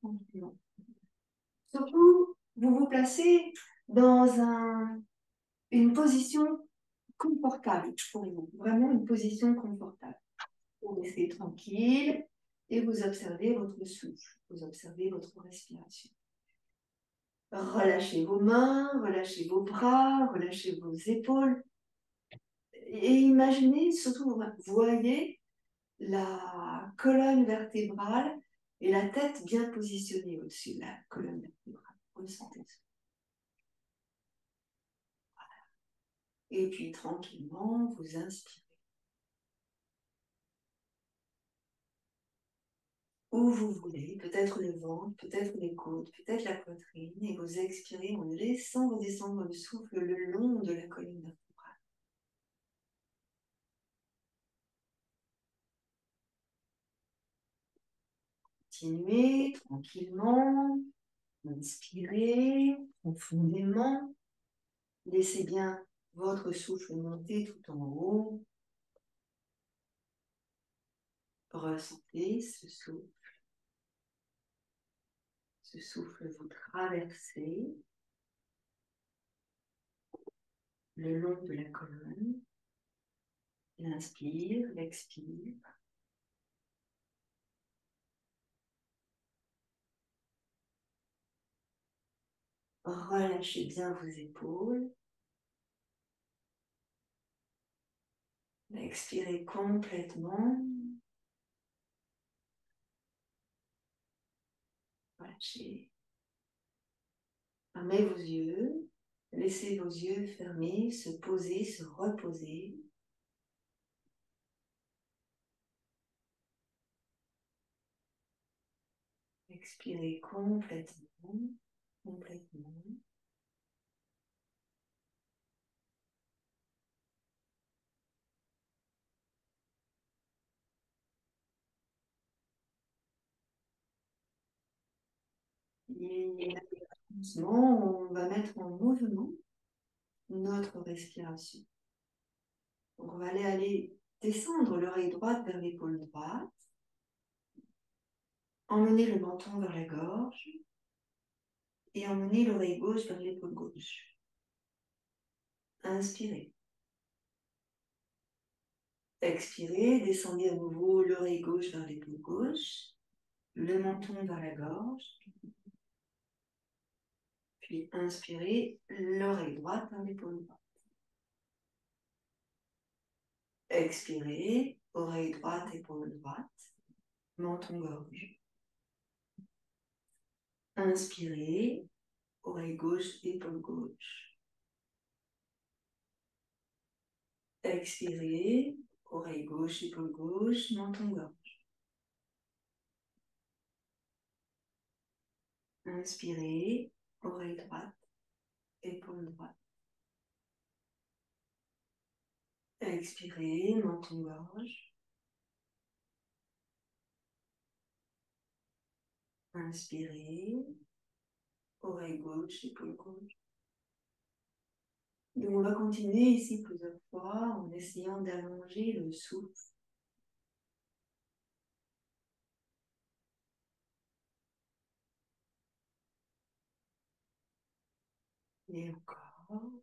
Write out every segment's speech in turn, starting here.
tranquillement. Surtout, vous vous placez dans une position confortable pour vous, vraiment une position confortable. Vous restez tranquille et vous observez votre souffle, vous observez votre respiration. Relâchez vos mains, relâchez vos bras, relâchez vos épaules. Et imaginez, surtout, voyez la colonne vertébrale et la tête bien positionnée au-dessus de la colonne vertébrale. Ressentez ça. Et puis tranquillement, vous inspirez. Où vous voulez, peut-être le ventre, peut-être les côtes, peut-être la poitrine, et vous expirez en laissant redescendre le souffle le long de la colonne vertébrale. Continuez tranquillement, inspirez profondément, laissez bien votre souffle monter tout en haut. Ressentez ce souffle vous traverser le long de la colonne. L'inspire, l'expire. Relâchez bien vos épaules. Expirez complètement. Relâchez. Fermez vos yeux. Laissez vos yeux fermés, se poser, se reposer. Expirez complètement, complètement. Et doucement, on va mettre en mouvement notre respiration. Donc, on va aller descendre l'oreille droite vers l'épaule droite. Emmener le menton vers la gorge. Et emmener l'oreille gauche vers l'épaule gauche. Inspirez. Expirez, descendez à nouveau l'oreille gauche vers l'épaule gauche, le menton vers la gorge. Puis inspirez, l'oreille droite vers l'épaule droite. Expirez, oreille droite, épaule droite, menton gorge. Inspirez, oreille gauche, épaule gauche. Expirez, oreille gauche, épaule gauche, menton gorge. Inspirez, oreille droite, épaule droite. Expirez, menton gorge. Inspirez, oreille gauche, épaule gauche. Donc on va continuer ici plusieurs fois en essayant d'allonger le souffle. Et encore.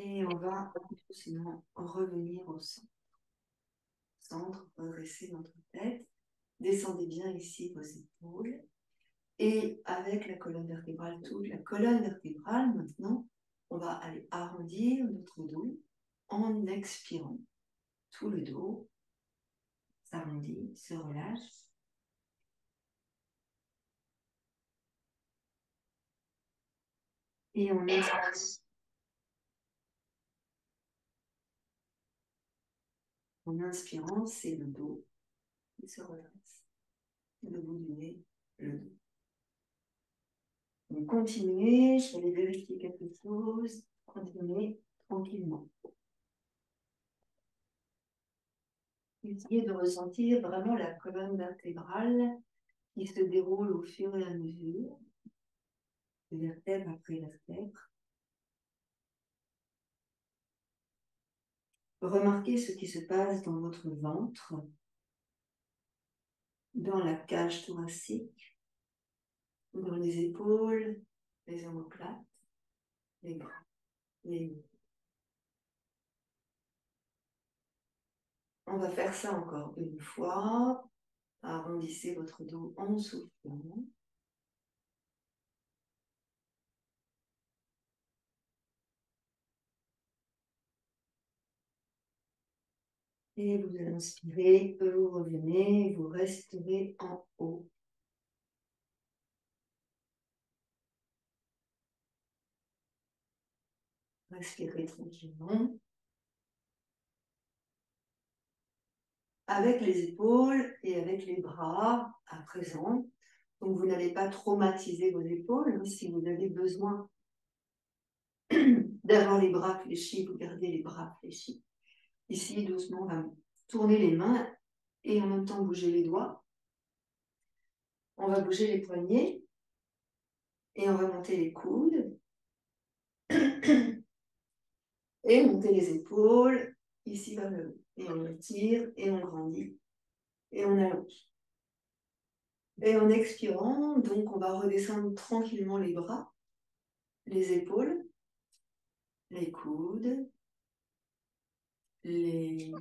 Et on va doucement revenir au centre. Centre, redresser notre tête. Descendez bien ici vos épaules. Et avec la colonne vertébrale, toute la colonne vertébrale, maintenant, on va aller arrondir notre dos en expirant. Tout le dos s'arrondit, se relâche. Et on expire. En inspirant, c'est le dos qui se redresse. Le bout du nez, le dos. Donc continuez, je vais aller vérifier quelque chose. Continuez tranquillement. Essayez de ressentir vraiment la colonne vertébrale qui se déroule au fur et à mesure, vertèbre après vertèbre. Remarquez ce qui se passe dans votre ventre, dans la cage thoracique, dans les épaules, les omoplates, les bras, les mains. On va faire ça encore une fois. Arrondissez votre dos en soufflant. Et vous inspirez, vous revenez, vous resterez en haut. Respirez tranquillement. Avec les épaules et avec les bras à présent. Donc vous n'allez pas traumatiser vos épaules. Si vous avez besoin d'avoir les bras fléchis, vous gardez les bras fléchis. Ici, doucement, on va tourner les mains et en même temps bouger les doigts. On va bouger les poignets et on va monter les coudes et monter les épaules ici vers le haut. Et on étire et on grandit et on allonge. Et en expirant, donc on va redescendre tranquillement les bras, les épaules, les coudes, les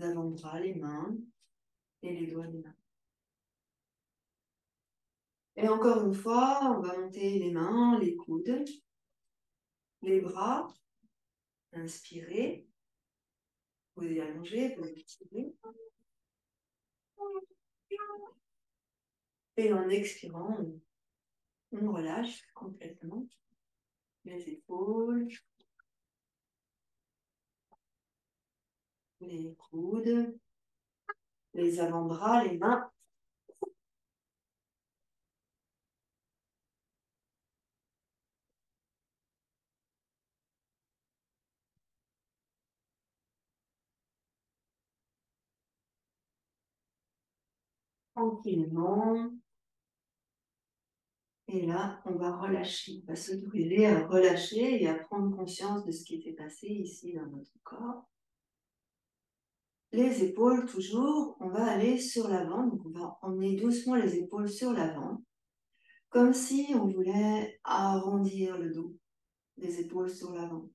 avant-bras, les mains et les doigts des mains. Et encore une fois, on va monter les mains, les coudes, les bras. Inspirez, vous allongez, vous étirez. Et en expirant, on relâche complètement les épaules, les coudes, les avant-bras, les mains. Tranquillement. Et là, on va relâcher, on va s'autoriser à relâcher et à prendre conscience de ce qui s'est passé ici dans notre corps. Les épaules, toujours, on va aller sur l'avant, donc on va emmener doucement les épaules sur l'avant, comme si on voulait arrondir le dos, les épaules sur l'avant.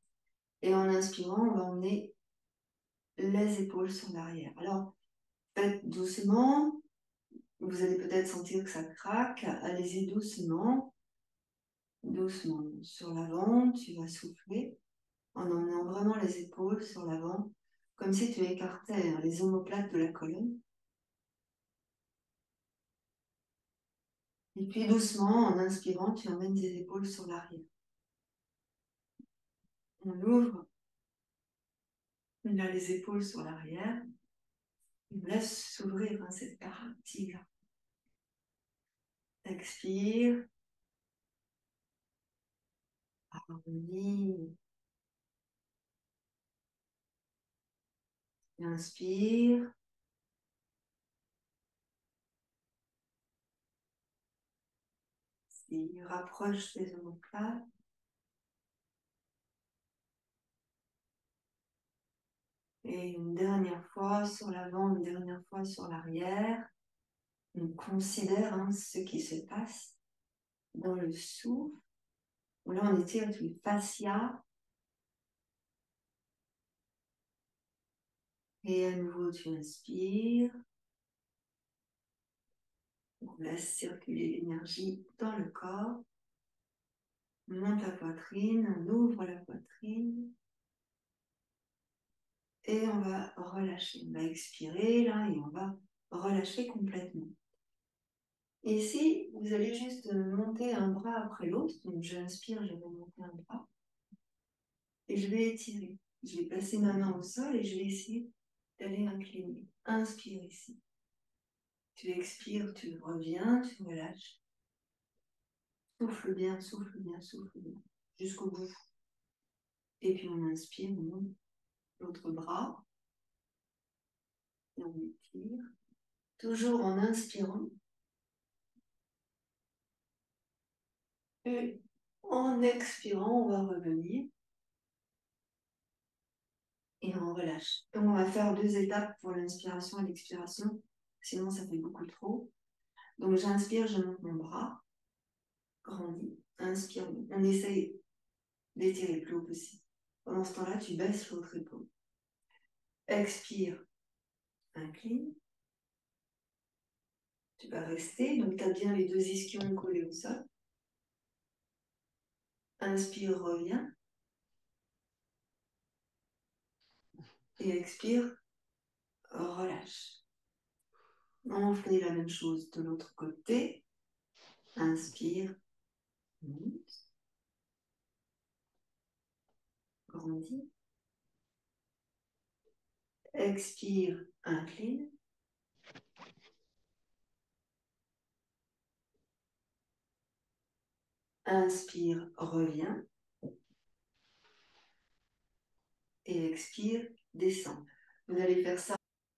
Et en inspirant, on va emmener les épaules sur l'arrière. Alors, faites doucement, vous allez peut-être sentir que ça craque, allez-y doucement, doucement. Sur l'avant, tu vas souffler en emmenant vraiment les épaules sur l'avant, comme si tu écartais les omoplates de la colonne. Et puis doucement, en inspirant, tu emmènes tes épaules sur l'arrière. On ouvre, on a les épaules sur l'arrière. On laisse s'ouvrir cette partie-là. Expire. Harmonie. Inspire. Et rapproche tes omoplates. Et une dernière fois sur l'avant, une dernière fois sur l'arrière. On considère ce qui se passe dans le souffle. Là, on étire tout le fascia. Et à nouveau, tu inspires. On laisse circuler l'énergie dans le corps. On monte la poitrine, on ouvre la poitrine. Et on va relâcher. On va expirer là et on va relâcher complètement. Ici, vous allez juste monter un bras après l'autre. Donc j'inspire, je vais monter un bras. Et je vais étirer. Je vais placer ma main au sol et je vais essayer d'aller incliner. Inspire ici. Tu expires, tu reviens, tu relâches. Souffle bien, souffle bien, souffle bien. Jusqu'au bout. Et puis on inspire, on monte l'autre bras. Et on étire. Toujours en inspirant. Et en expirant, on va revenir. Et on relâche. Donc, on va faire 2 étapes pour l'inspiration et l'expiration. Sinon, ça fait beaucoup trop. Donc, j'inspire, je monte mon bras. Grandis. Inspire. On essaye d'étirer le plus haut possible. Pendant ce temps-là, tu baisses l'autre épaule. Expire. Incline. Tu vas rester. Donc, tu as bien les 2 ischions collés au sol. Inspire, reviens. Et expire, relâche. On fait la même chose de l'autre côté. Inspire, monte. Grandis. Expire, incline. Inspire, reviens. Et expire, descend. Vous allez faire ça,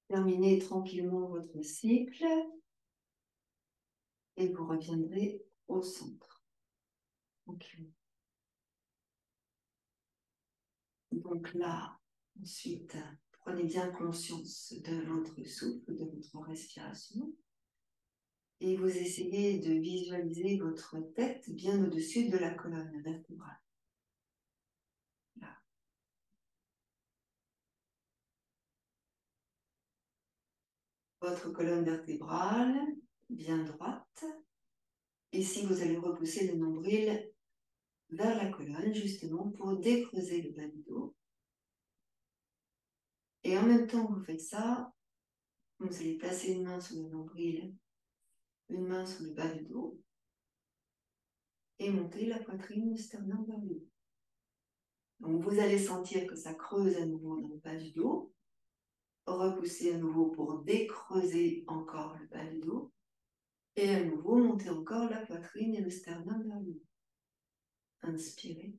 terminer tranquillement votre cycle et vous reviendrez au centre. Okay. Donc là, ensuite, prenez bien conscience de votre souffle, de votre respiration et vous essayez de visualiser votre tête bien au-dessus de la colonne vertébrale. Là. Votre colonne vertébrale bien droite. Ici, vous allez repousser le nombril vers la colonne, justement, pour décreuser le bas du dos. Et en même temps que vous faites ça, vous allez placer une main sur le nombril, une main sur le bas du dos, et monter la poitrine, le sternum vers le haut. Donc, vous allez sentir que ça creuse à nouveau dans le bas du dos. Repousser à nouveau pour décreuser encore le bas du dos. Et à nouveau, monter encore la poitrine et le sternum vers le haut. Inspirez.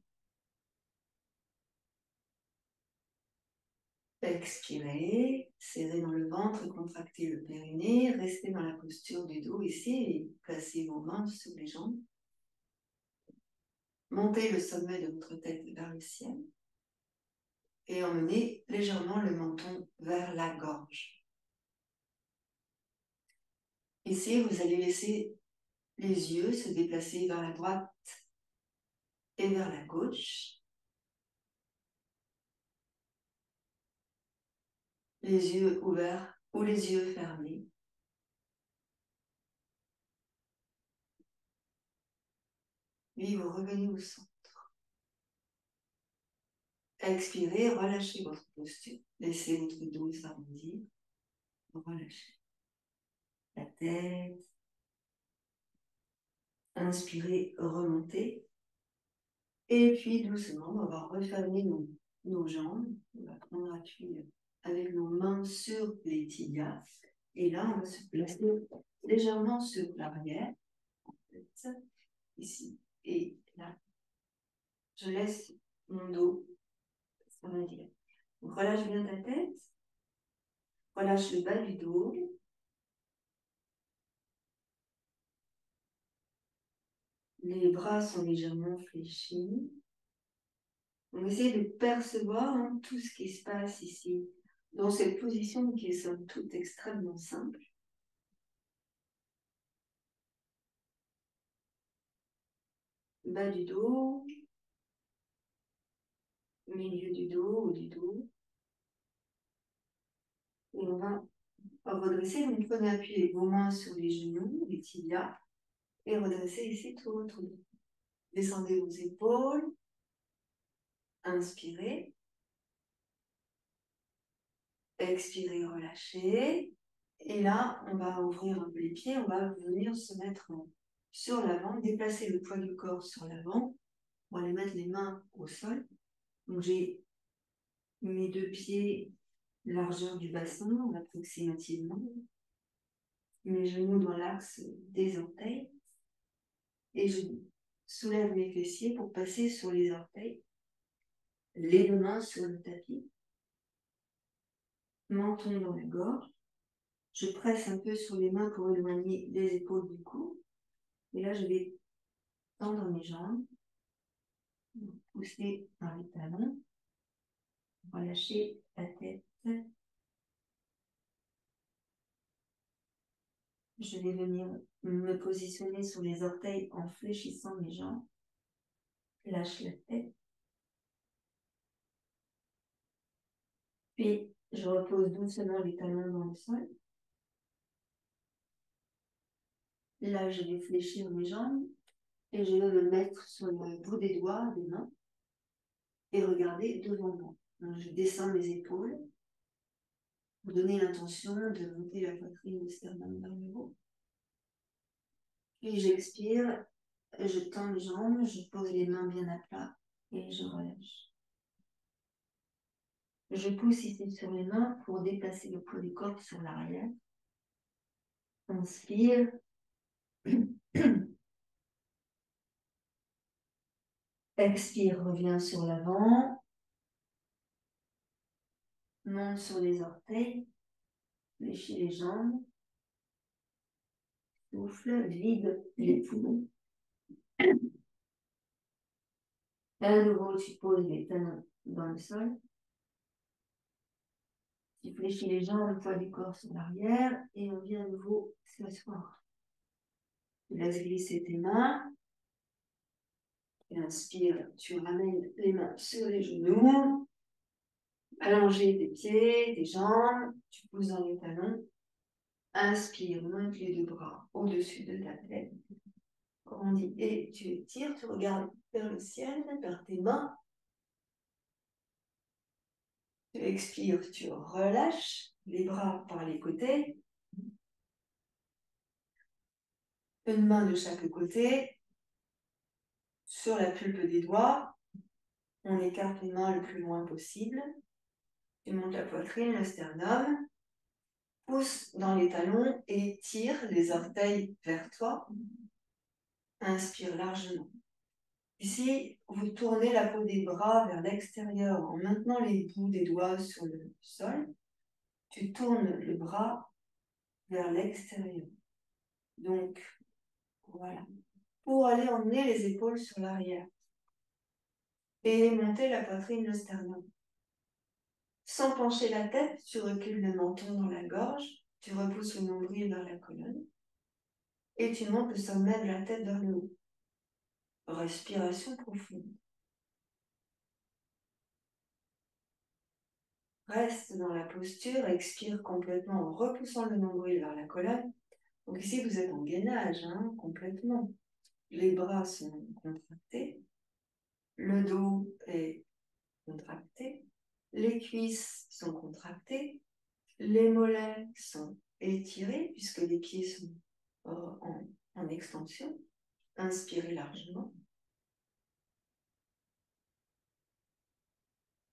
Expirez, serrez dans le ventre, contractez le périnée, restez dans la posture du dos ici et placez vos mains sur les jambes. Montez le sommet de votre tête vers le ciel et emmenez légèrement le menton vers la gorge. Ici, vous allez laisser les yeux se déplacer vers la droite et vers la gauche. Les yeux ouverts ou les yeux fermés. Puis vous revenez au centre. Expirez, relâchez votre posture. Laissez votre dos s'arrondir. Relâchez la tête. Inspirez, remontez. Et puis doucement, on va refermer nos jambes. On va prendre appui avec nos mains sur les tibias. Et là, on va se placer légèrement sur l'arrière. En fait, ici et là. Je laisse mon dos s'arrondir. Relâche bien ta tête. Relâche le bas du dos. Les bras sont légèrement fléchis. On essaie de percevoir tout ce qui se passe ici, dans cette position qui est somme toute extrêmement simple. Bas du dos, milieu du dos, haut du dos. Et on va redresser, donc prenez appui avec vos mains sur les genoux, les tibias, et redressez ici tout votre dos. Descendez vos épaules, inspirez, expirez, relâchez. Et là, on va ouvrir un peu les pieds, on va venir se mettre sur l'avant, déplacer le poids du corps sur l'avant. On va aller mettre les mains au sol. Donc j'ai mes 2 pieds, largeur du bassin, approximativement. Mes genoux dans l'axe des orteils. Et je soulève mes fessiers pour passer sur les orteils. Les 2 mains sur le tapis. Menton dans la gorge. Je presse un peu sur les mains pour éloigner les épaules du cou. Et là, je vais tendre mes jambes, pousser dans les talons, relâcher la tête. Je vais venir me positionner sur les orteils en fléchissant mes jambes. Lâche la tête. Puis, je repose doucement les talons dans le sol. Là, je vais fléchir mes jambes et je vais me mettre sur le bout des doigts des mains et regarder devant moi. Donc, je descends mes épaules pour donner l'intention de monter la poitrine, le sternum vers le haut. Puis, j'expire, je tends mes jambes, je pose les mains bien à plat et je relâche. Je pousse ici sur les mains pour déplacer le poids du corps sur l'arrière. Inspire. Expire, reviens sur l'avant. Monte sur les orteils. Fléchis les jambes. Souffle, vide les poumons. À nouveau, tu poses les talons dans le sol. Tu fléchis les jambes, le poids du corps sur l'arrière. Et on vient à nouveau s'asseoir. Tu laisses glisser tes mains. Et inspire, tu ramènes les mains sur les genoux. Allonger tes pieds, tes jambes. Tu pousses dans les talons. Inspire, monte les deux bras au-dessus de ta tête. Grandis et tu étires, tu regardes vers le ciel, vers tes mains. Tu expires, tu relâches les bras par les côtés. Une main de chaque côté. Sur la pulpe des doigts. On écarte les mains le plus loin possible. Tu montes la poitrine, le sternum. Pousse dans les talons et tire les orteils vers toi. Inspire largement. Ici, vous tournez la peau des bras vers l'extérieur en maintenant les bouts des doigts sur le sol. Tu tournes le bras vers l'extérieur. Donc, voilà. Pour aller emmener les épaules sur l'arrière. Et monter la poitrine, le sternum. Sans pencher la tête, tu recules le menton dans la gorge. Tu repousses le nombril vers la colonne. Et tu montes le sommet de la tête vers le haut. Respiration profonde. Reste dans la posture, expire complètement en repoussant le nombril vers la colonne. Donc ici, vous êtes en gainage, hein, complètement. Les bras sont contractés, le dos est contracté, les cuisses sont contractées, les mollets sont étirés puisque les pieds sont en extension. Inspirez largement.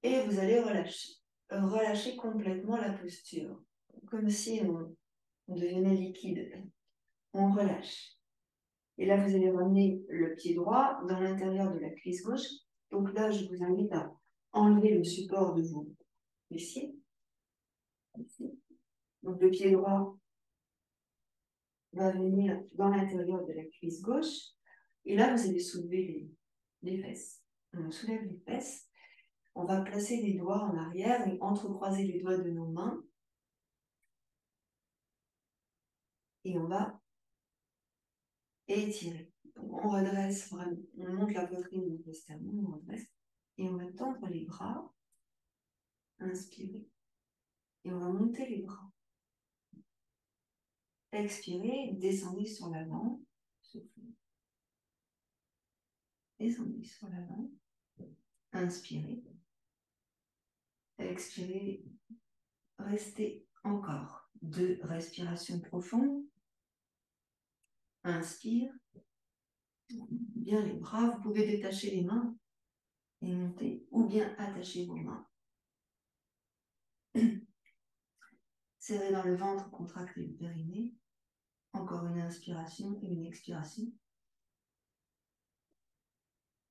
Et vous allez relâcher. Relâchez complètement la posture, comme si on devenait liquide. On relâche. Et là, vous allez ramener le pied droit dans l'intérieur de la cuisse gauche. Donc là, je vous invite à enlever le support de vos fessiers. Ici. Donc le pied droit va venir dans l'intérieur de la cuisse gauche. Et là, vous allez soulever les fesses. On soulève les fesses. On va placer les doigts en arrière et entrecroiser les doigts de nos mains. Et on va étirer. Donc, on redresse vraiment. On monte la poitrine, donc le sternum, on redresse. Et on va tendre les bras. Inspirez. Et on va monter les bras. Expirez, descendez sur l'avant. Soufflez. Descendez sur l'avant. Inspirez. Expirez. Restez encore. 2 respirations profondes. Inspire. Bien les bras. Vous pouvez détacher les mains et monter. Ou bien attacher vos mains. Serrez dans le ventre, contractez le périnée. Encore une inspiration et une expiration.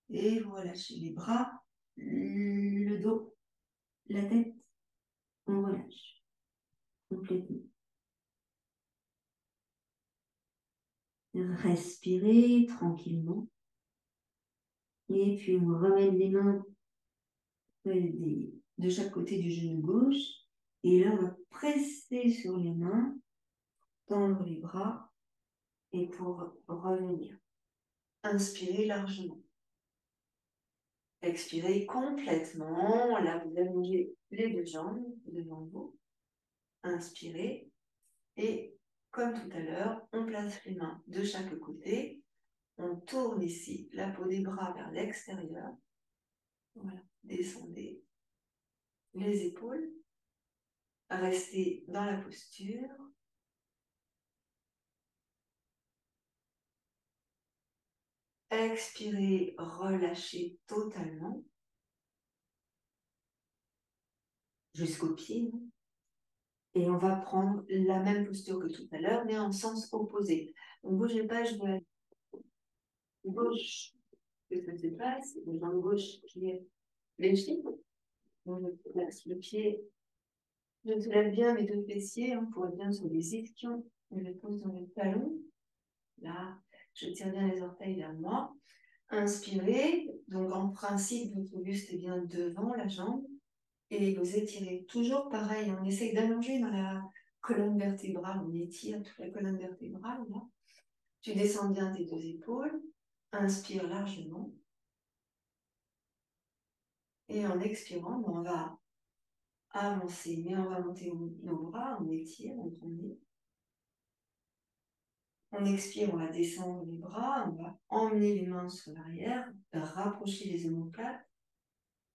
Et vous relâchez les bras, le dos, la tête. On relâche complètement. Respirez tranquillement. Et puis, on ramène les mains de chaque côté du genou gauche. Et là, on va presser sur les mains, tendre les bras et pour revenir. Inspirez largement. Expirez complètement. Là, vous allongez les deux jambes devant vous. Inspirez. Et comme tout à l'heure, on place les mains de chaque côté. On tourne ici la peau des bras vers l'extérieur. Voilà. Descendez les épaules. Restez dans la posture. Expirez, relâchez totalement. Jusqu'aux pieds. Et on va prendre la même posture que tout à l'heure, mais en sens opposé. Donc, bougez pas, je vais à gauche. Que ça se passe, la jambe gauche qui est fléchie. Donc, je place le pied. Je soulève bien mes deux fessiers pour être bien sur les ischions. Je les pose dans les talons. Là, je tire bien les orteils vers moi. Inspirez. Donc, en principe, votre buste est bien devant la jambe. Et vous étirez. Toujours pareil, on essaye d'allonger dans la colonne vertébrale. On étire toute la colonne vertébrale. Là. Tu descends bien tes deux épaules. Inspire largement. Et en expirant, on va avancer. Mais on va monter nos bras, on étire, on tourne. On expire, on va descendre les bras, on va emmener les mains sur l'arrière, rapprocher les omoplates.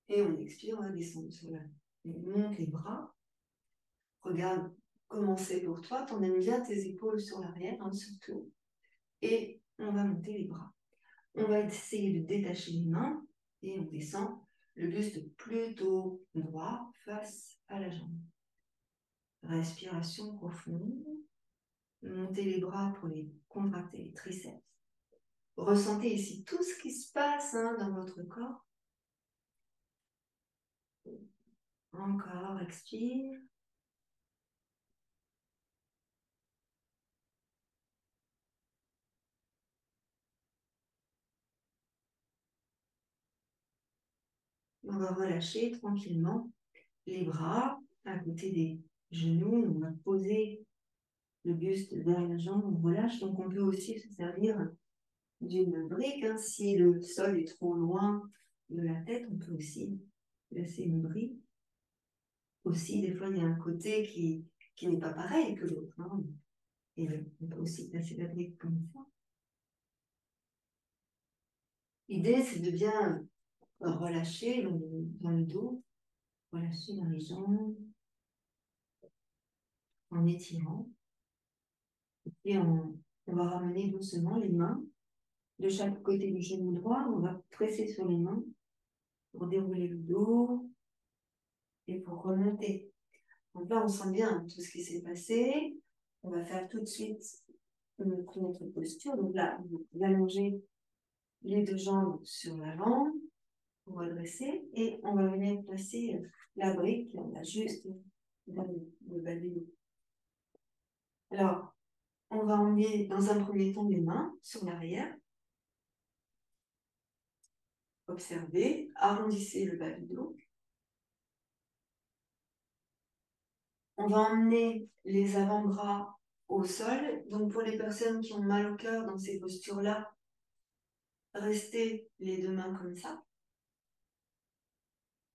Et on expire, on va descendre sur l'arrière. Monte les bras. Regarde comment c'est pour toi. Tu emmènes bien tes épaules sur l'arrière, surtout. Et on va monter les bras. On va essayer de détacher les mains et on descend le buste plutôt droit face à la jambe. Respiration profonde. Montez les bras pour les contracter les triceps. Ressentez ici tout ce qui se passe dans votre corps. Encore, expire. On va relâcher tranquillement les bras à côté des genoux. On va poser le buste vers la jambe. On relâche. Donc, on peut aussi se servir d'une brique. Si le sol est trop loin de la tête, on peut aussi laisser une brique. Aussi, des fois, il y a un côté qui n'est pas pareil que l'autre. Et on peut aussi placer la brique comme ça. L'idée, c'est de bien relâcher dans le dos, relâcher dans les jambes, en étirant. Et on va ramener doucement les mains de chaque côté du genou droit. On va presser sur les mains pour dérouler le dos et pour remonter. Donc là, on sent bien tout ce qui s'est passé. On va faire tout de suite notre posture. Donc là, vous allongez les deux jambes sur l'avant pour redresser et on va venir placer la brique là, juste dans le bas du dos. Alors, on va emmener dans un premier temps les mains sur l'arrière. Observez, arrondissez le bas du dos. On va emmener les avant-bras au sol. Donc, pour les personnes qui ont mal au cœur dans ces postures-là, restez les deux mains comme ça.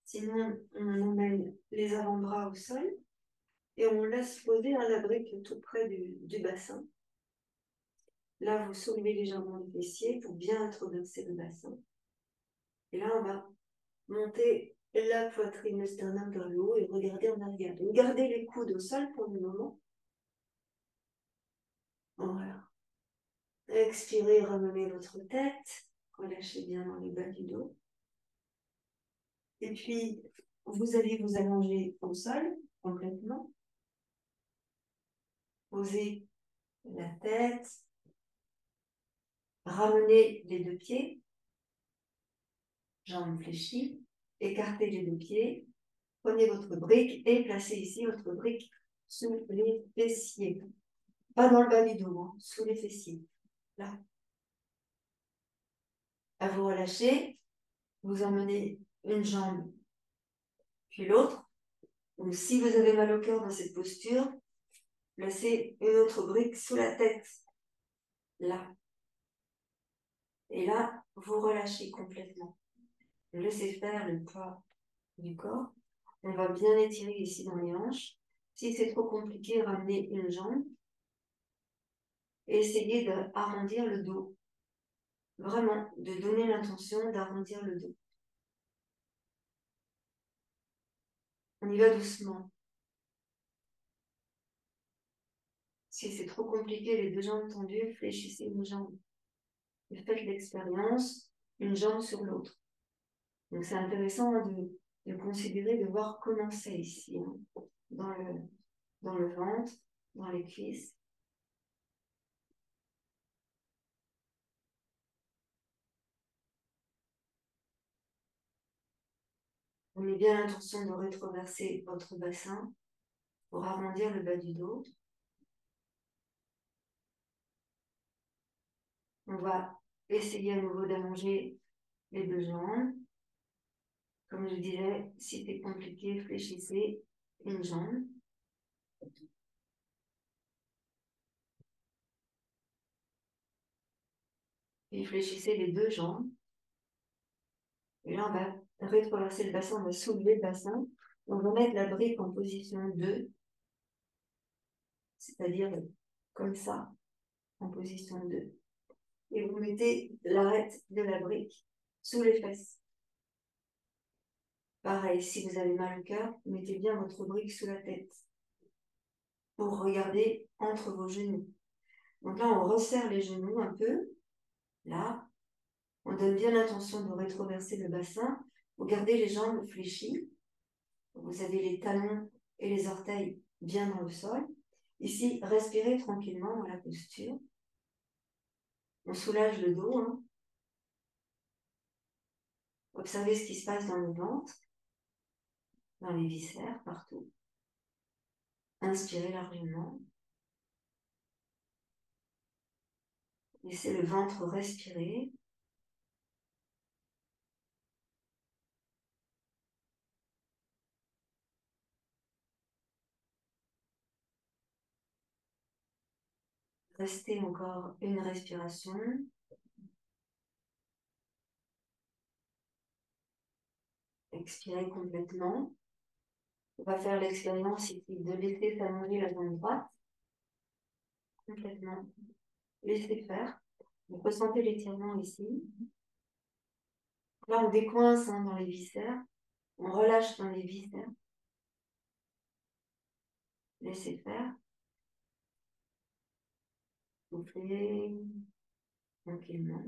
Sinon, on emmène les avant-bras au sol et on laisse poser la brique tout près du bassin. Là, vous soulevez légèrement les fessiers pour bien introverser le bassin. Et là, on va monter la poitrine, le sternum vers le haut et regarder en arrière. Donc, gardez les coudes au sol pour le moment. Voilà. Expirez, ramenez votre tête. Relâchez bien dans le bas du dos. Et puis, vous allez vous allonger au sol complètement. Posez la tête. Ramenez les deux pieds. Jambes fléchies. Écartez les deux pieds. Prenez votre brique et placez ici votre brique sous les fessiers. Pas dans le bas du dos, sous les fessiers. Là. À vous relâcher. vous emmenez une jambe, puis l'autre. Donc, si vous avez mal au cœur dans cette posture, placez une autre brique sous la tête, là. Et là, vous relâchez complètement. Laissez faire le poids du corps. On va bien étirer ici dans les hanches. Si c'est trop compliqué, ramenez une jambe. Et essayez d'arrondir le dos. Vraiment, de donner l'intention d'arrondir le dos. On y va doucement. Si c'est trop compliqué, les deux jambes tendues, fléchissez une jambe. Et faites l'expérience, une jambe sur l'autre. Donc c'est intéressant de considérer, de voir comment c'est ici, hein, dans le ventre, dans les cuisses. On met bien l'intention de rétroverser votre bassin pour arrondir le bas du dos. On va essayer à nouveau d'allonger les deux jambes. Comme je disais, si c'est compliqué, fléchissez une jambe. Et fléchissez les deux jambes. Et là, on va rétroverser le bassin, on va soulever le bassin. On va mettre la brique en position 2, c'est-à-dire comme ça, en position 2. Et vous mettez l'arête de la brique sous les fesses. Pareil, si vous avez mal au cœur, mettez bien votre brique sous la tête pour regarder entre vos genoux. Donc là, on resserre les genoux un peu. Là, on donne bien l'intention de rétroverser le bassin. Vous gardez les jambes fléchies. Vous avez les talons et les orteils bien dans le sol. Ici, respirez tranquillement dans la posture. On soulage le dos. Hein. Observez ce qui se passe dans le ventre, dans les viscères, partout. Inspirez largement. Laissez le ventre respirer. Restez encore une respiration. Expirez complètement. On va faire l'expérience ici de laisser s'allonger la jambe droite. Complètement. Laissez faire. Vous ressentez l'étirement ici. Là, on décoince hein, dans les viscères. On relâche dans les viscères. Laissez faire. Soufflez tranquillement.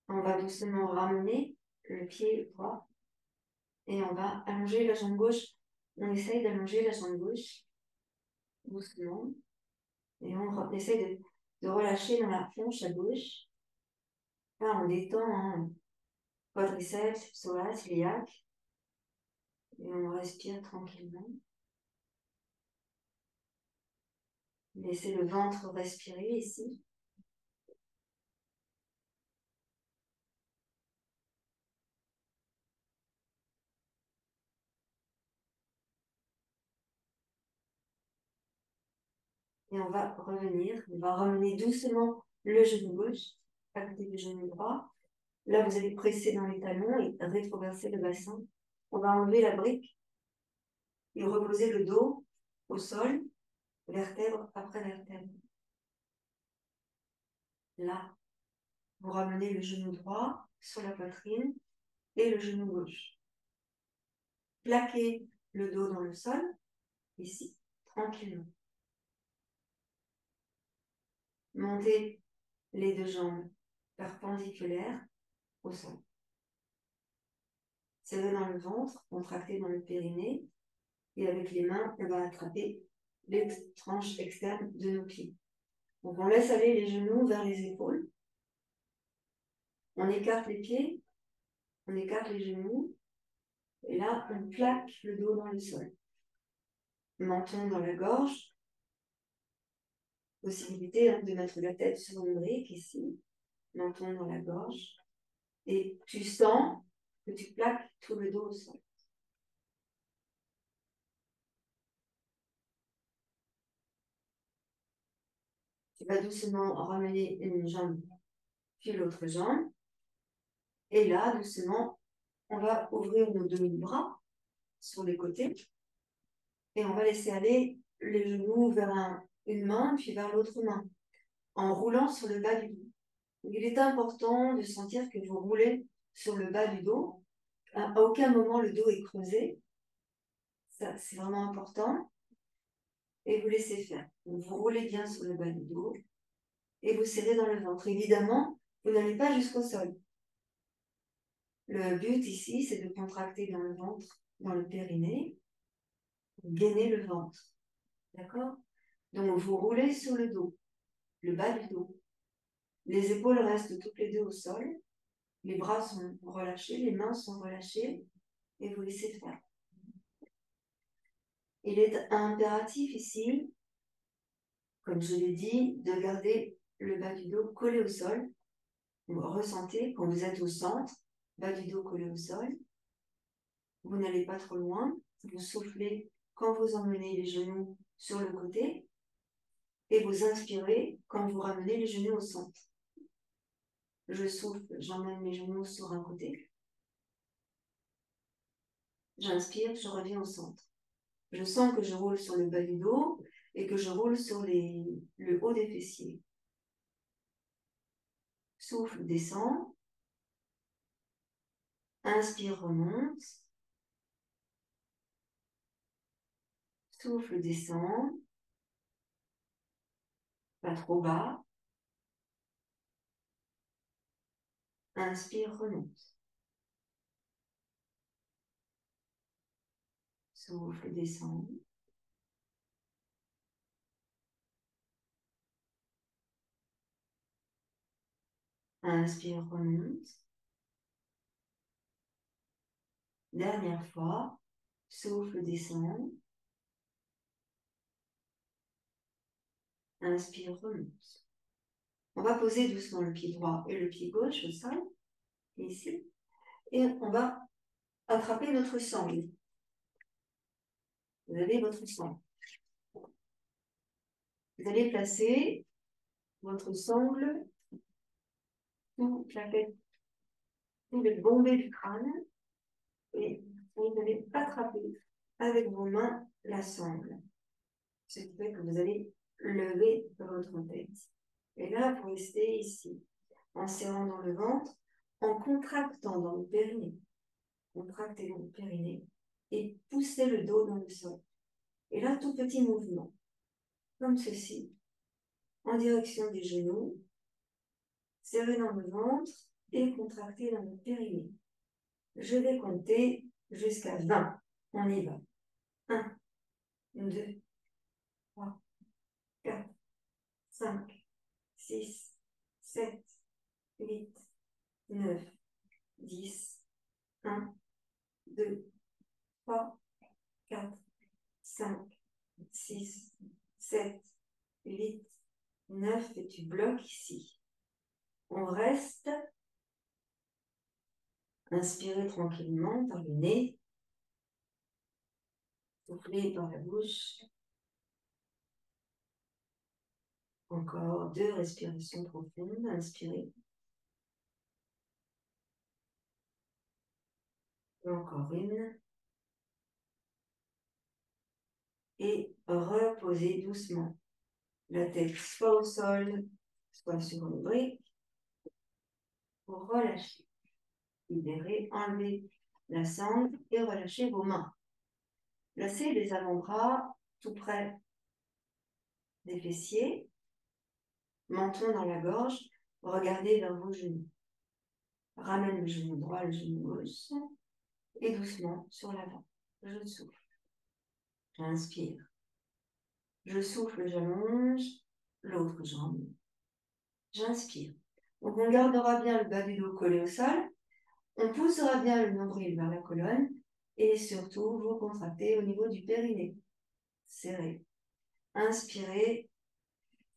On va doucement ramener le pied droit et on va allonger la jambe gauche. On essaye d'allonger la jambe gauche doucement et on essaye de relâcher dans la hanche à gauche. Là, on détend hein, quadriceps, psoas, iliaque et on respire tranquillement. Laissez le ventre respirer ici. Et on va revenir. On va ramener doucement le genou gauche à côté du genou droit. Là, vous allez presser dans les talons et rétroverser le bassin. On va enlever la brique et reposer le dos au sol, vertèbre après vertèbre. Là, vous ramenez le genou droit sur la poitrine et le genou gauche. Plaquez le dos dans le sol, ici, tranquillement. Montez les deux jambes perpendiculaires au sol. Serrez dans le ventre, contractez dans le périnée, et avec les mains, on va attraper les tranches externes de nos pieds. Donc on laisse aller les genoux vers les épaules. On écarte les pieds, on écarte les genoux, et là, on plaque le dos dans le sol. Menton dans la gorge. Possibilité hein, de mettre la tête sur une brique ici. menton dans la gorge. Et tu sens que tu plaques tout le dos au sol. Tu vas doucement ramener une jambe, puis l'autre jambe. Et là, doucement, on va ouvrir nos demi-bras sur les côtés. Et on va laisser aller les genoux vers une main, puis vers l'autre main, en roulant sur le bas du dos. Il est important de sentir que vous roulez sur le bas du dos. À aucun moment le dos est creusé. Ça, c'est vraiment important. Et vous laissez faire. Donc, vous roulez bien sur le bas du dos et vous serrez dans le ventre. Évidemment, vous n'allez pas jusqu'au sol. Le but ici, c'est de contracter dans le ventre, dans le périnée, gainer le ventre. D'accord? Donc, vous roulez sur le dos, le bas du dos. Les épaules restent toutes les deux au sol. Les bras sont relâchés, les mains sont relâchées et vous laissez faire. Il est impératif ici, comme je l'ai dit, de garder le bas du dos collé au sol. Vous ressentez quand vous êtes au centre, bas du dos collé au sol. Vous n'allez pas trop loin. Vous soufflez quand vous emmenez les genoux sur le côté et vous inspirez quand vous ramenez les genoux au centre. Je souffle, j'emmène mes genoux sur un côté. J'inspire, je reviens au centre. Je sens que je roule sur le bas du dos et que je roule sur le haut des fessiers. Souffle, descend. Inspire, remonte. Souffle, descend. Pas trop bas. Inspire, remonte. Souffle, descend. Inspire, remonte. Dernière fois. Souffle, descend. Inspire, remonte. On va poser doucement le pied droit et le pied gauche au sol, ici. Et on va attraper notre sangle. Vous avez votre sangle. Vous allez placer votre sangle sous la tête, sous les bombées du crâne. Et vous allez attraper avec vos mains la sangle. Ce qui fait que vous allez lever votre tête. Et là, vous restez ici, en serrant dans le ventre, en contractant dans le périnée. Contractez dans le périnée et poussez le dos dans le sol. Et là, tout petit mouvement, comme ceci, en direction des genoux, serrez dans le ventre et contractez dans le périnée. Je vais compter jusqu'à 20. On y va. 1, 2, 3, 4, 5, 6, 7, 8, 9, 10, 1, 2, 3, 4, 5, 6, 7, 8, 9 et tu bloques ici. On reste. Inspirez tranquillement par le nez. Soufflez par la bouche. Encore 2 respirations profondes. Inspirez. Encore une. Et reposez doucement. La tête soit au sol, soit sur une brique. Pour relâcher. Libérez, enlevez la sangle et relâchez vos mains. Placez les avant-bras tout près des fessiers, menton dans la gorge, regardez vers vos genoux. Ramène le genou droit, le genou gauche, et doucement sur l'avant. Je souffle. J'inspire. Je souffle, j'allonge l'autre jambe. J'inspire. Donc on gardera bien le bas du dos collé au sol. On poussera bien le nombril vers la colonne et surtout vous contractez au niveau du périnée. Serrez. Inspirez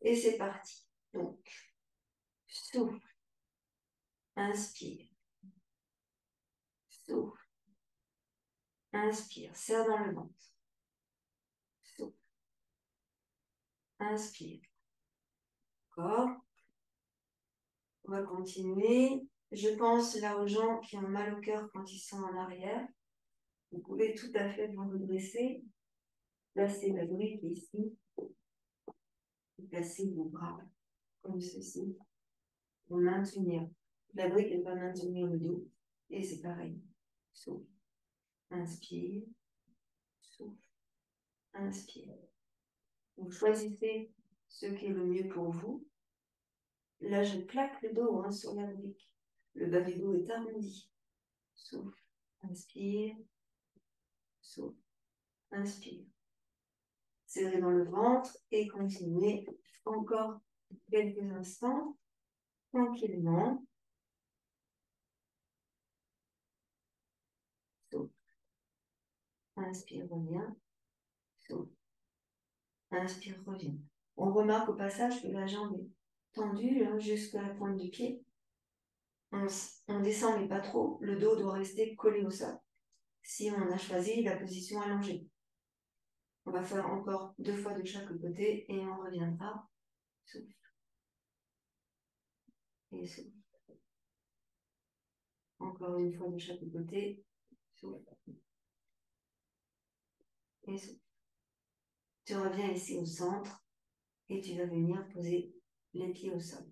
et c'est parti. Donc, souffle. Inspire. Souffle. Inspire. Serre dans le ventre. Souffle. Inspire. Encore. On va continuer. Je pense là aux gens qui ont mal au cœur quand ils sont en arrière. Vous pouvez tout à fait vous redresser. Placez la brique ici. Et placez vos bras comme ceci. Pour maintenir. La brique, elle va maintenir le dos. Et c'est pareil. Souffle. Inspire. Souffle. Inspire. Vous choisissez ce qui est le mieux pour vous. Là, je plaque le dos sur la brique. Le bas du dos est arrondi. Souffle. Inspire. Souffle. Inspire. Serrez dans le ventre et continuez encore quelques instants tranquillement. Souffle. Inspire, reviens. Souffle. Inspire, reviens. On remarque au passage que la jambe est tendue jusqu'à la pointe du pied. On descend mais pas trop. Le dos doit rester collé au sol si on a choisi la position allongée. On va faire encore 2 fois de chaque côté et on reviendra. Souffle. Et souffle. Encore une fois de chaque côté. Souffle. Et souffle. Tu reviens ici au centre et tu vas venir poser les pieds au sol.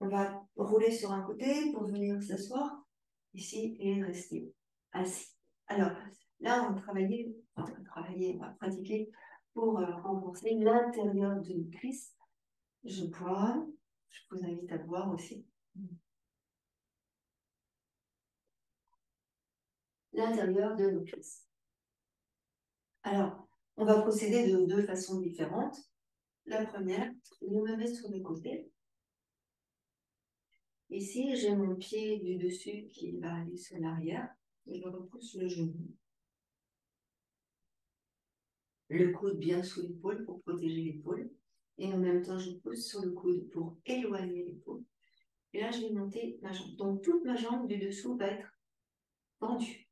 On va rouler sur un côté pour venir s'asseoir ici et rester assis. Alors, là, on va pratiquer pour renforcer l'intérieur de nos cuisses. Je bois, je vous invite à boire aussi. L'intérieur de nos cuisses. Alors, on va procéder de 2 façons différentes. La première, je me mets sur le côté. Ici, j'ai mon pied du dessus qui va aller sur l'arrière. Je repousse le genou. Le coude bien sous l'épaule pour protéger l'épaule. Et en même temps, je pousse sur le coude pour éloigner l'épaule. Et là, je vais monter ma jambe. Donc, toute ma jambe du dessous va être tendue.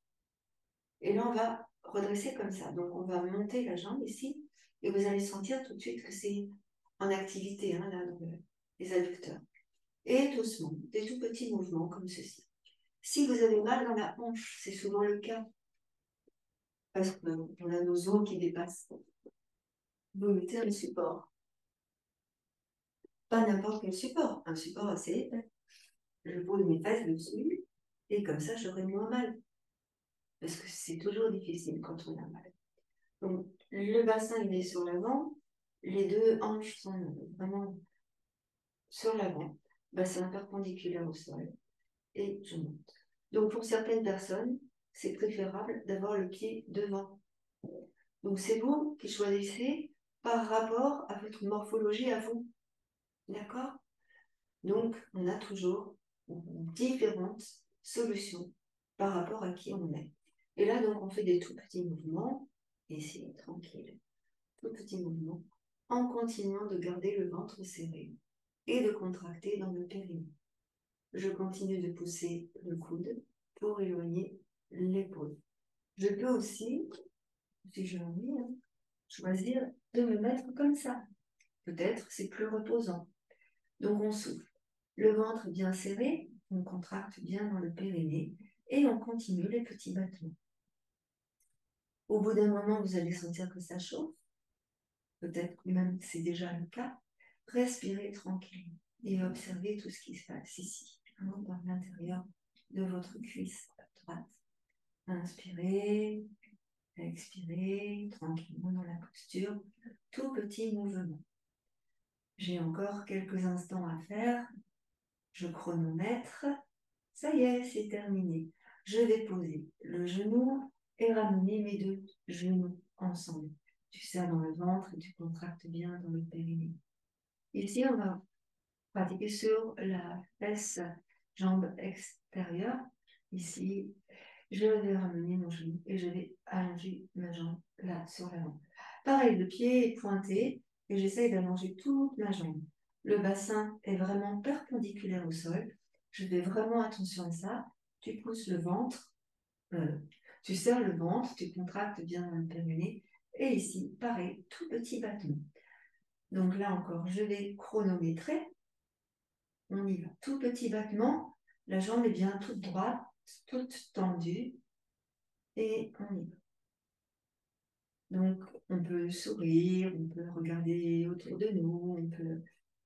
Et là, on va redresser comme ça. Donc, on va monter la jambe ici. Et vous allez sentir tout de suite que c'est en activité, là, dans les adducteurs. Et doucement, des tout petits mouvements comme ceci. Si vous avez mal dans la hanche, c'est souvent le cas, parce qu'on a nos os qui dépassent. Vous mettez un support. Pas n'importe quel support, un support assez épais. Je pose mes fesses dessus, et comme ça, j'aurai moins mal. Parce que c'est toujours difficile quand on a mal. Donc, le bassin, il est sur l'avant. Les 2 hanches sont vraiment sur l'avant. Bassin perpendiculaire au sol. Et je monte. Donc, pour certaines personnes, c'est préférable d'avoir le pied devant. Donc, c'est vous qui choisissez par rapport à votre morphologie à vous. D'accord? Donc, on a toujours différentes solutions par rapport à qui on est. Et là, donc, on fait des tout petits mouvements, ici, tranquille, tout petits mouvements, en continuant de garder le ventre serré et de contracter dans le périnée. Je continue de pousser le coude pour éloigner l'épaule. Je peux aussi, si j'ai envie, choisir de me mettre comme ça. Peut-être c'est plus reposant. Donc on souffle. Le ventre bien serré, on contracte bien dans le périnée et on continue les petits battements. Au bout d'un moment, vous allez sentir que ça chauffe. Peut-être même c'est déjà le cas. Respirez tranquillement et observez tout ce qui se passe ici, dans l'intérieur de votre cuisse droite. Inspirez, expirez tranquillement dans la posture. Tout petit mouvement. J'ai encore quelques instants à faire. Je chronomètre. Ça y est, c'est terminé. Je vais poser le genou et ramener mes 2 genoux ensemble. Tu serres dans le ventre et tu contractes bien dans le périnée. Ici, on va pratiquer sur la fesse, jambe extérieure. Ici, je vais ramener mon genou et je vais allonger ma jambe là sur l'avant. Pareil, le pied est pointé et j'essaye d'allonger toute ma jambe. Le bassin est vraiment perpendiculaire au sol je fais vraiment attention à ça. Tu pousses le ventre, tu serres le ventre, tu contractes bien le périnée. Et ici, pareil, tout petit battement. Donc là encore, je vais chronométrer. On y va. Tout petit battement. La jambe est bien toute droite, toute tendue. Et on y va. Donc, on peut sourire, on peut regarder autour de nous,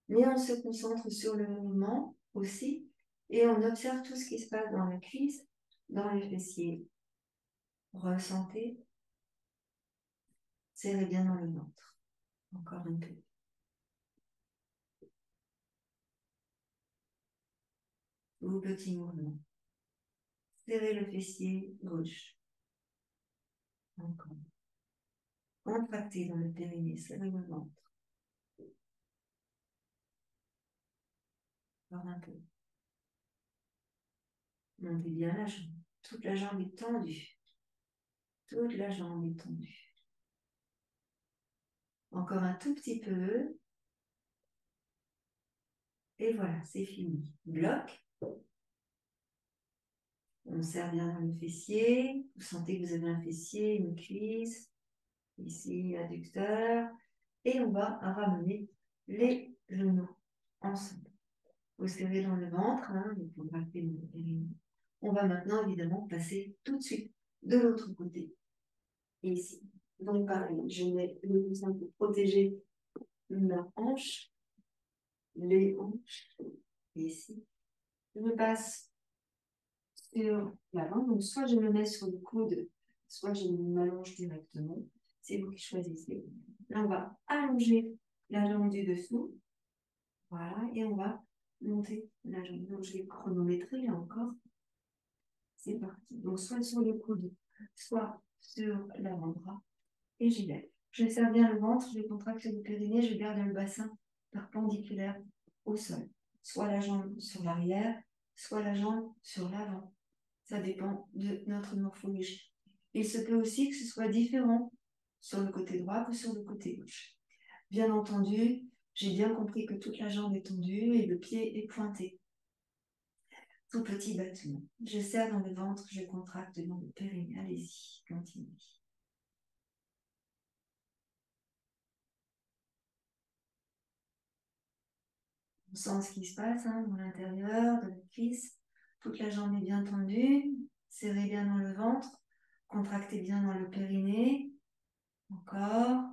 mais on se concentre sur le mouvement aussi et on observe tout ce qui se passe dans la cuisse, dans les fessiers. Ressentez, serrez bien dans le ventre. Encore un peu. Vos petits mouvements. Serrez le fessier gauche. Encore. Contractez dans le périnée, serrez le ventre. Encore un peu. Montez bien la jambe. Toute la jambe est tendue. Toute la jambe est tendue. Encore un tout petit peu. Et voilà, c'est fini. Bloc. On serre bien dans le fessier. Vous sentez que vous avez un fessier, une cuisse. Ici, adducteur. Et on va ramener les genoux ensemble. Vous serrez dans le ventre. Hein, on va maintenant, évidemment, passer tout de suite de l'autre côté. Ici. Donc, pareil, je mets le coussin pour protéger ma hanche, les hanches. Ici. Je me passe sur l'avant. Donc, soit je me mets sur le coude, soit je m'allonge directement. C'est vous qui choisissez. Là, on va allonger la jambe du dessous. Voilà. Et on va monter la jambe. Donc, je vais chronométrer là encore. C'est parti. Donc, soit sur le coude, soit sur l'avant-bras. Et j'y vais. Je serre bien le ventre, je contracte le périnée, je garde le bassin perpendiculaire au sol. Soit la jambe sur l'arrière, soit la jambe sur l'avant. Ça dépend de notre morphologie. Il se peut aussi que ce soit différent sur le côté droit que sur le côté gauche. Bien entendu, j'ai bien compris que toute la jambe est tendue et le pied est pointé. Tout petit battement. Je serre dans le ventre, je contracte dans le périnée. Allez-y, continuez. On sent ce qui se passe hein, dans l'intérieur de la cuisse. Toute la jambe est bien tendue. Serrez bien dans le ventre. Contractez bien dans le périnée. Encore.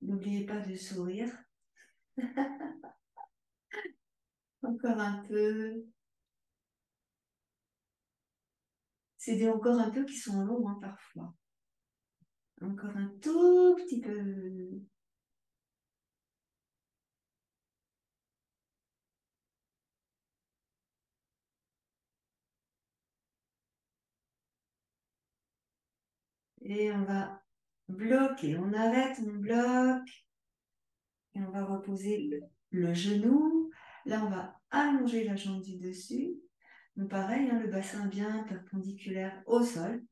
N'oubliez pas de sourire. Encore un peu. C'est des encore un peu qui sont longs hein, parfois. Encore un tout petit peu. Et on va bloquer. On arrête, on bloque. Et on va reposer le genou. Là, on va allonger la jambe du dessus. Donc pareil, hein, le bassin bien perpendiculaire au sol.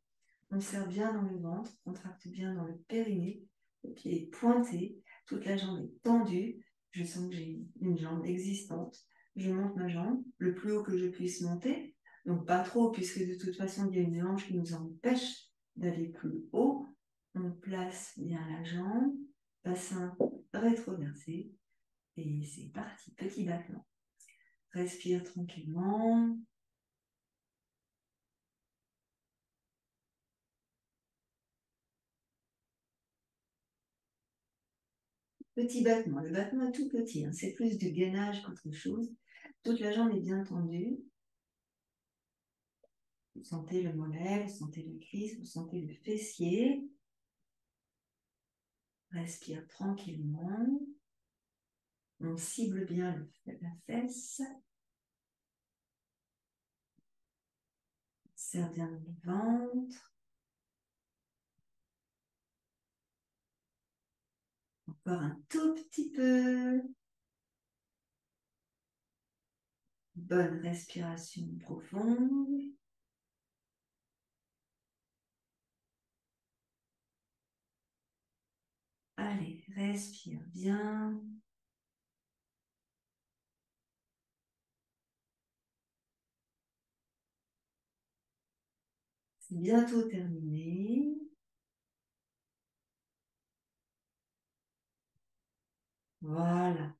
On serre bien dans le ventre, contracte bien dans le périnée. Le pied est pointé, toute la jambe est tendue. Je sens que j'ai une jambe existante. Je monte ma jambe le plus haut que je puisse monter. Donc pas trop, puisque de toute façon, il y a une hanche qui nous empêche d'aller plus haut. On place bien la jambe, bassin rétroversé. Et c'est parti, petit battement. Respire tranquillement. Petit battement. Le battement est tout petit. Hein. C'est plus du gainage qu'autre chose. Toute la jambe est bien tendue. Vous sentez le mollet, vous sentez le cuisse, vous sentez le fessier. Respire tranquillement. On cible bien la fesse. Serre bien le ventre. Encore un tout petit peu. Bonne respiration profonde. Allez, Respire bien. C'est bientôt terminé. Voilà.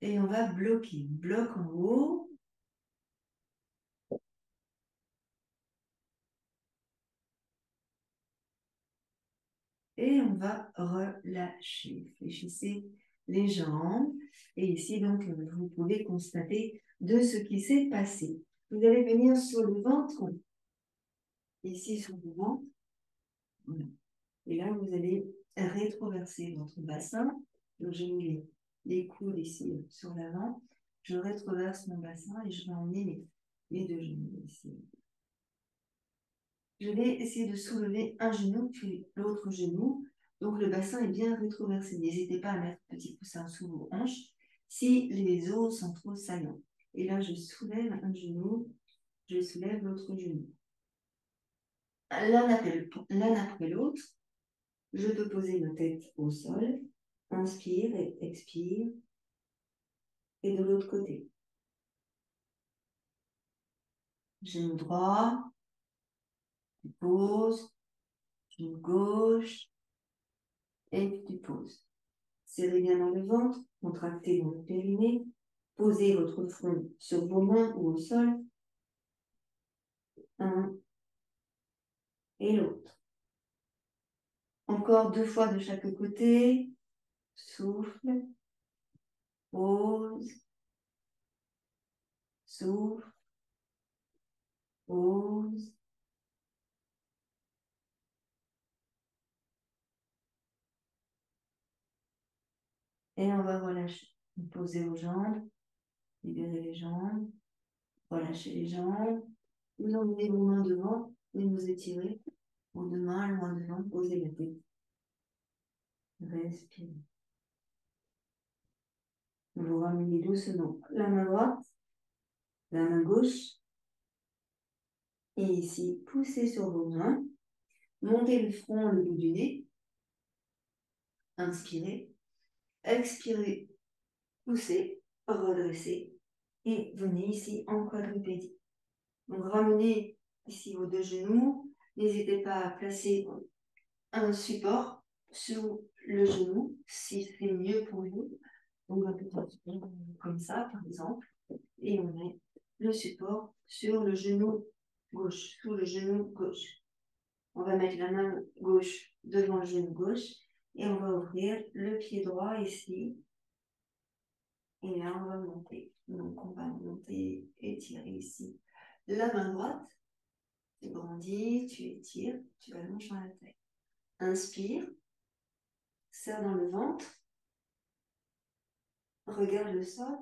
Et on va bloquer. Bloc en haut. Et on va relâcher. Fléchissez les jambes. Et ici, donc, vous pouvez constater de ce qui s'est passé. Vous allez venir sur le ventre. Ici, sur le ventre. Voilà. Et là, vous allez rétroverser votre bassin. Donc, j'ai mis les coudes ici sur l'avant. Je rétroverse mon bassin et je vais emmener les deux genoux ici. Je vais essayer de soulever un genou, puis l'autre genou. Donc, le bassin est bien rétroversé. N'hésitez pas à mettre un petit coussin sous vos hanches si les os sont trop saillants. Et là, je soulève un genou, je soulève l'autre genou. L'un après l'autre, je peux poser ma tête au sol. Inspire et expire. Et de l'autre côté. Genou droit, tu poses, genou gauche, et tu poses. Serrez bien dans le ventre, contractez dans le périnée, posez votre front sur vos mains ou au sol, un et l'autre. Encore 2 fois de chaque côté, souffle, pose, souffle, pose. Et on va relâcher. Posez vos jambes, libérez les jambes, relâchez les jambes. Vous emmenez vos mains devant et vous étirez. Vos deux mains loin devant, posez la tête. Respirez. Vous ramenez doucement la main droite, la main gauche. Et ici, poussez sur vos mains. Montez le front le bout du nez. Inspirez. Expirez. Poussez. Redressez. Et venez ici en quadrupédie. Donc ramenez ici vos deux genoux. N'hésitez pas à placer un support sur le genou si c'est mieux pour vous. Donc un petit support comme ça par exemple. Et on met le support sur le genou gauche, sous le genou gauche. On va mettre la main gauche devant le genou gauche et on va ouvrir le pied droit ici. Et là, on va monter. Donc, on va monter, étirer ici. La main droite, tu grandis, tu étires, tu allonges dans la taille. Inspire, serre dans le ventre, regarde le sol.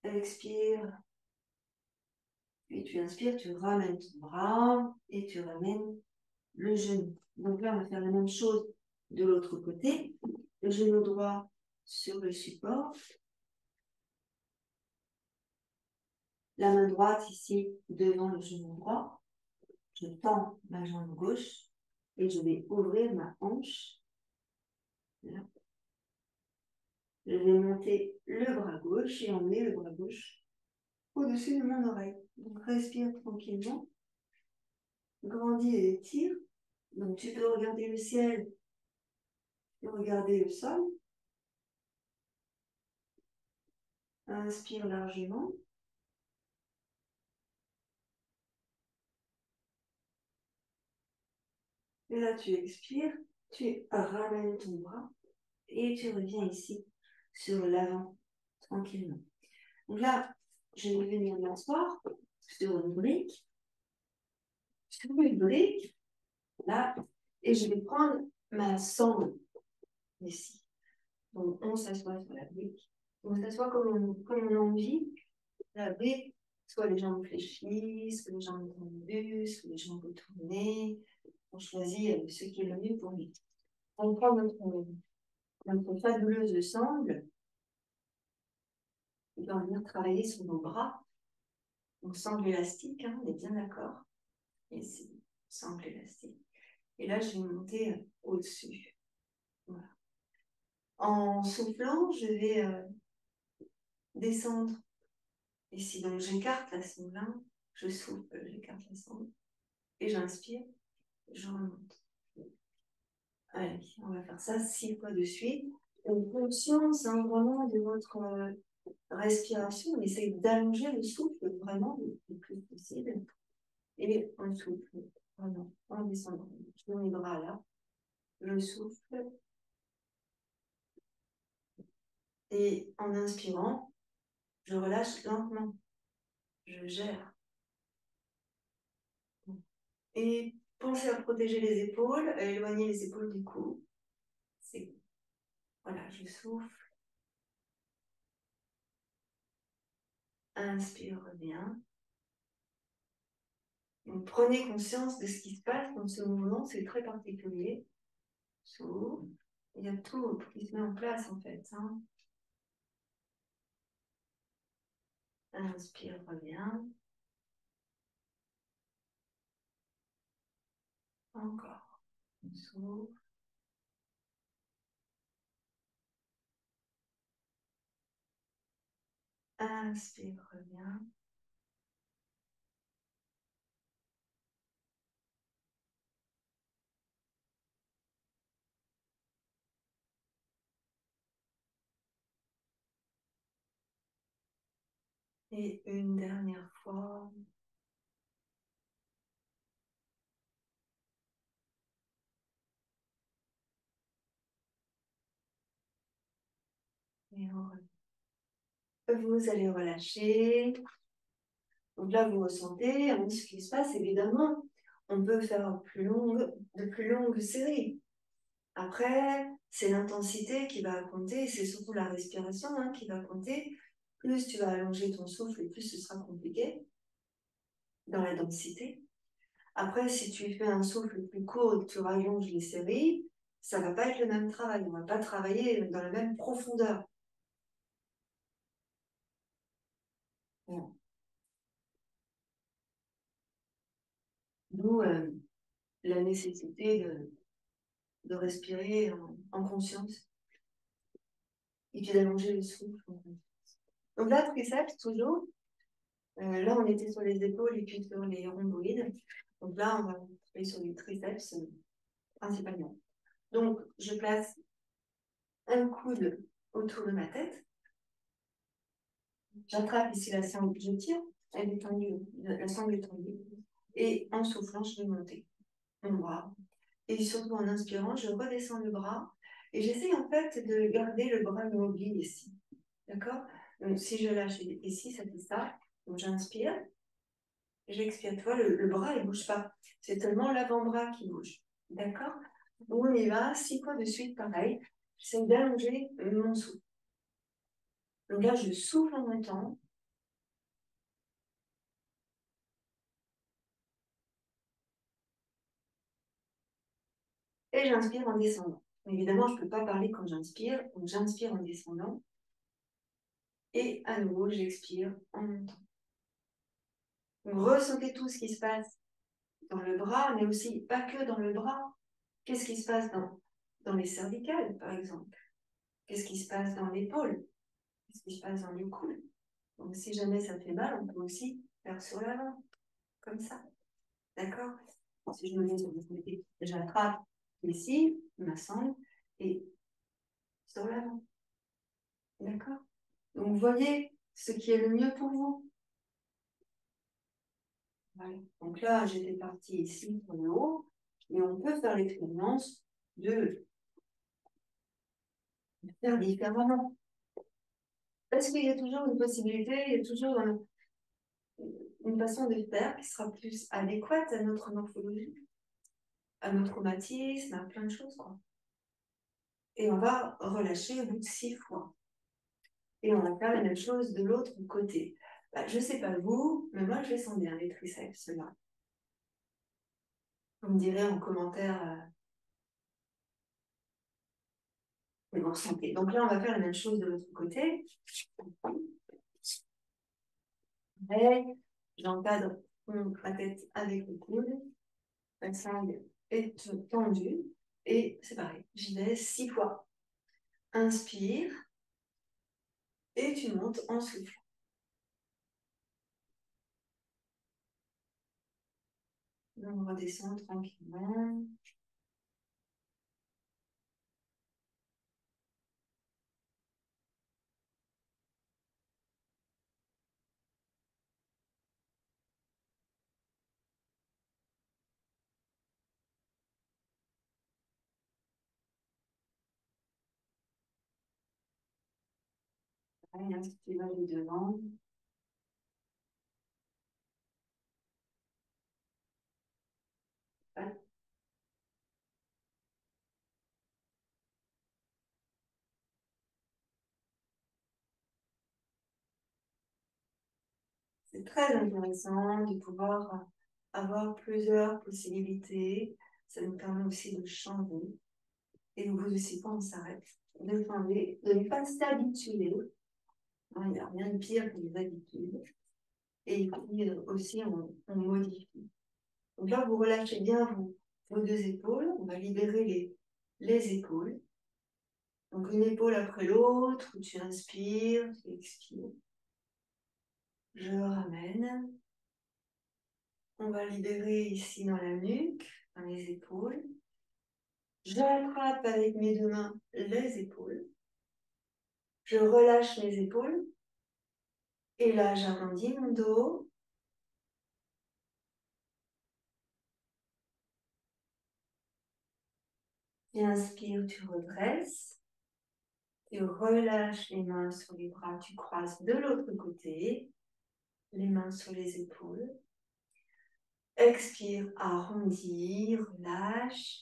Expire, puis tu inspires, tu ramènes ton bras et tu ramènes le genou. Donc là, on va faire la même chose de l'autre côté. Le genou droit sur le support. La main droite ici devant le genou droit. Je tends ma jambe gauche et je vais ouvrir ma hanche. Là. Je vais monter le bras gauche et emmener le bras gauche au-dessus de mon oreille. Donc respire tranquillement. Grandis et étire. Donc tu peux regarder le ciel et regarder le sol. Inspire largement. Et là, tu expires, tu ramènes ton bras et tu reviens ici sur l'avant, tranquillement. Donc là, je vais venir m'asseoir sur une brique, là, et je vais prendre ma sangle ici. Donc, on s'assoit sur la brique. On s'assoit comme on a envie. La brique, soit les jambes fléchies, soit les jambes tendues, soit les jambes tournées. On choisit ce qui est le mieux pour lui. On prend notre fabuleuse sangle. On va venir travailler sur nos bras. Donc, sangle élastique, hein, on est bien d'accord. Ici, sangle élastique. Et là, je vais monter au-dessus. Voilà. En soufflant, je vais descendre ici. Donc, j'écarte la sonde là, je souffle, j'écarte la sonde, et j'inspire, je remonte. Allez, on va faire ça 6 fois de suite. Donc, conscience vraiment de votre respiration. On essaye d'allonger le souffle vraiment le plus possible. Et on souffle, vraiment, en descendant. Je mets mes bras là, je souffle. Et en inspirant, je relâche lentement. Je gère. Et pensez à protéger les épaules, à éloigner les épaules du cou. C'est voilà, je souffle. Inspire, reviens. Donc, prenez conscience de ce qui se passe dans ce mouvement, c'est très particulier. Souffle. Il y a tout qui se met en place en fait. Hein. Inspire, reviens. Encore. Souffle. Inspire, reviens. Et une dernière fois. Et on revient. Vous allez relâcher. Donc là, vous ressentez ce qui se passe, évidemment. On peut faire de plus longues séries. Après, c'est l'intensité qui va compter, c'est surtout la respiration qui va compter. Plus tu vas allonger ton souffle, et plus ce sera compliqué dans la densité. Après, si tu fais un souffle plus court et que tu rallonges les séries, ça ne va pas être le même travail. On ne va pas travailler dans la même profondeur. Bon. D'où la nécessité de respirer en conscience et puis d'allonger le souffle. Donc là, triceps, toujours. Là, on était sur les épaules et puis sur les rhomboïdes. Donc là, on va travailler sur les triceps principalement. Donc, je place un coude autour de ma tête. J'attrape ici la sangle, je tire, elle est tendue, la sangle est tendue. Et en soufflant, je vais monter mon bras. Et surtout en inspirant, je redescends le bras. Et j'essaie en fait de garder le bras immobile ici. D'accord? Donc, si je lâche ici, ça fait ça. Donc, j'inspire. J'expire. Tu vois, le bras, il ne bouge pas. C'est seulement l'avant-bras qui bouge. D'accord? On y va, 6 fois de suite, pareil. J'essaie d'allonger mon souffle. Donc là, je souffle en montant. Et j'inspire en descendant. Évidemment, je ne peux pas parler quand j'inspire. Donc j'inspire en descendant. Et à nouveau, j'expire en montant. Donc, ressentez tout ce qui se passe dans le bras, mais aussi pas que dans le bras. Qu'est-ce qui se passe dans les cervicales, par exemple? Qu'est-ce qui se passe dans l'épaule? Qu'est-ce qui se passe dans le cou? Donc, si jamais ça fait mal, on peut aussi faire sur l'avant, comme ça. D'accord? Si je me mets sur le côté, j'attrape ici, ma sangle, et sur l'avant. D'accord? Donc, voyez ce qui est le mieux pour vous. Voilà. Donc là, j'étais partie ici pour le haut, et on peut faire l'expérience de faire différemment. Parce qu'il y a toujours une possibilité, il y a toujours une façon de faire qui sera plus adéquate à notre morphologie, à notre traumatisme, à plein de choses, quoi. Et on va relâcher au bout de 6 fois. Et on va faire la même chose de l'autre côté. Bah, je ne sais pas vous, mais moi, je les sens bien, les triceps, là. Vous me direz en commentaire, mais vous ressentez. Donc là, on va faire la même chose de l'autre côté. Pareil, j'encadre ma tête avec le coude. La sangle est tendue. Et c'est pareil, j'y vais 6 fois. Inspire et tu montes en soufflant. On redescend tranquillement. Pareil, hein, si tu vas les devant. C'est très intéressant de pouvoir avoir plusieurs possibilités. Ça nous permet aussi de changer. Et au bout de 6 fois, on s'arrête. De changer, de ne pas s'habituer. Il n'y a rien de pire que les habitudes. Et puis aussi, on modifie. Donc là, vous relâchez bien vos deux épaules. On va libérer les épaules. Donc une épaule après l'autre, tu inspires, tu expires. Je ramène. On va libérer ici dans la nuque, dans les épaules. J'attrape avec mes deux mains les épaules. Je relâche mes épaules. Et là, j'arrondis mon dos. Tu inspires, tu redresses. Tu relâches les mains sur les bras. Tu croises de l'autre côté. Les mains sur les épaules. Expire, arrondis, relâche.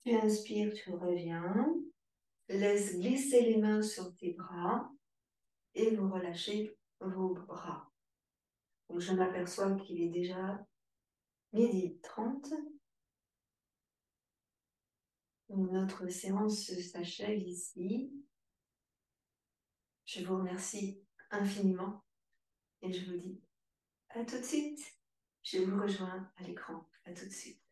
Tu inspires, tu reviens. Laisse glisser les mains sur tes bras et vous relâchez vos bras. Donc je m'aperçois qu'il est déjà 12h30. Notre séance s'achève ici. Je vous remercie infiniment et je vous dis à tout de suite. Je vous rejoins à l'écran. À tout de suite.